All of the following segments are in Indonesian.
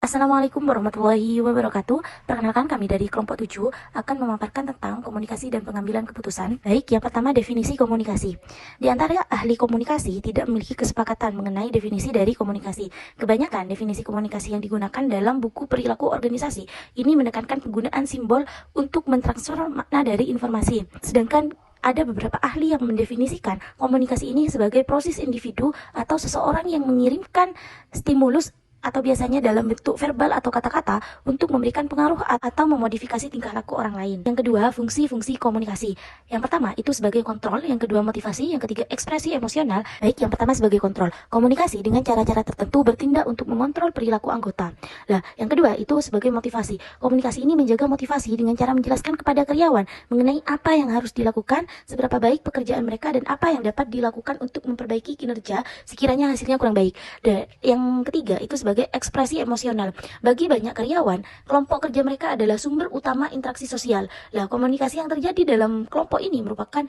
Assalamualaikum warahmatullahi wabarakatuh. Perkenalkan, kami dari kelompok 7 akan memaparkan tentang komunikasi dan pengambilan keputusan. Baik, yang pertama definisi komunikasi. Di antara ahli komunikasi tidak memiliki kesepakatan mengenai definisi dari komunikasi. Kebanyakan definisi komunikasi yang digunakan dalam buku perilaku organisasi ini menekankan penggunaan simbol untuk mentransfer makna dari informasi. Sedangkan ada beberapa ahli yang mendefinisikan komunikasi ini sebagai proses individu atau seseorang yang mengirimkan stimulus atau biasanya dalam bentuk verbal atau kata-kata untuk memberikan pengaruh atau memodifikasi tingkah laku orang lain. Yang kedua, fungsi-fungsi komunikasi. Yang pertama itu sebagai kontrol, yang kedua motivasi, yang ketiga ekspresi emosional. Baik, yang pertama sebagai kontrol. Komunikasi dengan cara-cara tertentu bertindak untuk mengontrol perilaku anggota. Nah, yang kedua itu sebagai motivasi. Komunikasi ini menjaga motivasi dengan cara menjelaskan kepada karyawan mengenai apa yang harus dilakukan, seberapa baik pekerjaan mereka, dan apa yang dapat dilakukan untuk memperbaiki kinerja sekiranya hasilnya kurang baik. Dan yang ketiga itu sebagai ekspresi emosional. Bagi banyak karyawan, kelompok kerja mereka adalah sumber utama interaksi sosial. Nah, komunikasi yang terjadi dalam kelompok ini merupakan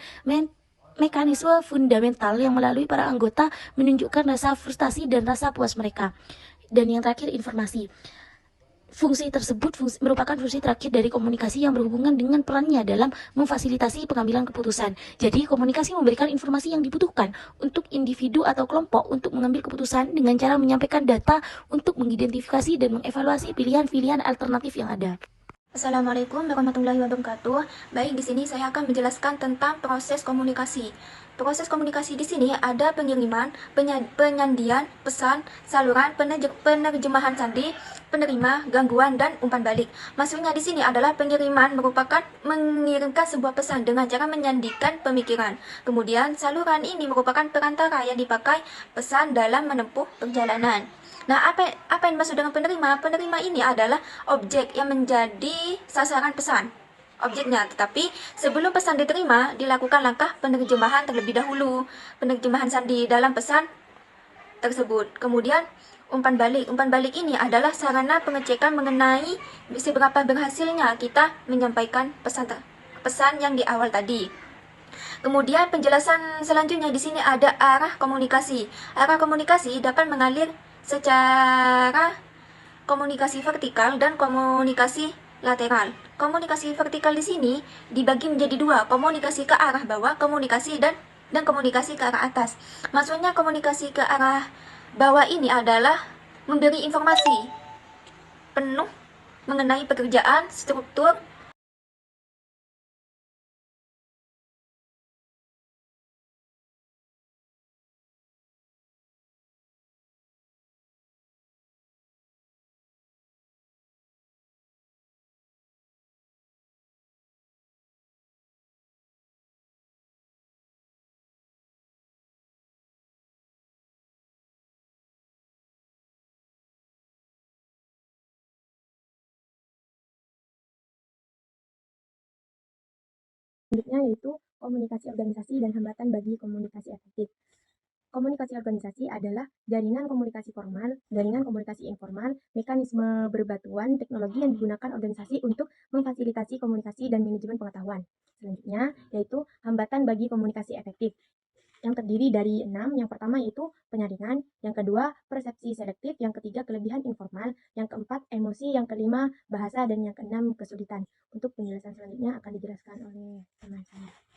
mekanisme fundamental yang melalui para anggota menunjukkan rasa frustasi dan rasa puas mereka. Dan yang terakhir, informasi. Fungsi tersebut merupakan fungsi terakhir dari komunikasi yang berhubungan dengan perannya dalam memfasilitasi pengambilan keputusan. Jadi, komunikasi memberikan informasi yang dibutuhkan untuk individu atau kelompok untuk mengambil keputusan dengan cara menyampaikan data untuk mengidentifikasi dan mengevaluasi pilihan-pilihan alternatif yang ada. Assalamualaikum warahmatullahi wabarakatuh. Baik, di sini saya akan menjelaskan tentang proses komunikasi. Proses komunikasi di sini ada pengiriman, penyandian, pesan, saluran, penerjemahan sandi, penerima, gangguan, dan umpan balik. Maksudnya di sini adalah pengiriman merupakan mengirimkan sebuah pesan dengan cara menyandikan pemikiran. Kemudian saluran ini merupakan perantara yang dipakai pesan dalam menempuh perjalanan. Nah, apa yang dimaksud dengan penerima? Penerima ini adalah objek yang menjadi sasaran pesan objeknya, tetapi sebelum pesan diterima, dilakukan langkah penerjemahan terlebih dahulu, penerjemahan sandi dalam pesan tersebut. Kemudian umpan balik. Umpan balik ini adalah sarana pengecekan mengenai seberapa berhasilnya kita menyampaikan pesan yang di awal tadi. Kemudian penjelasan selanjutnya di sini ada arah komunikasi. Arah komunikasi dapat mengalir secara komunikasi vertikal dan komunikasi lateral. Komunikasi vertikal di sini dibagi menjadi dua, komunikasi ke arah bawah, dan komunikasi ke arah atas. Maksudnya komunikasi ke arah bawah ini adalah memberi informasi penuh mengenai pekerjaan, struktur, Selanjutnya yaitu komunikasi organisasi dan hambatan bagi komunikasi efektif. Komunikasi organisasi adalah jaringan komunikasi formal, jaringan komunikasi informal, mekanisme berbatuan, teknologi yang digunakan organisasi untuk memfasilitasi komunikasi dan manajemen pengetahuan. Selanjutnya yaitu hambatan bagi komunikasi efektif, yang terdiri dari 6. Yang pertama yaitu penyaringan, yang kedua persepsi selektif, yang ketiga kelebihan informal, yang keempat emosi, yang kelima bahasa, dan yang keenam kesulitan. Untuk penjelasan selanjutnya akan dijelaskan oleh teman saya.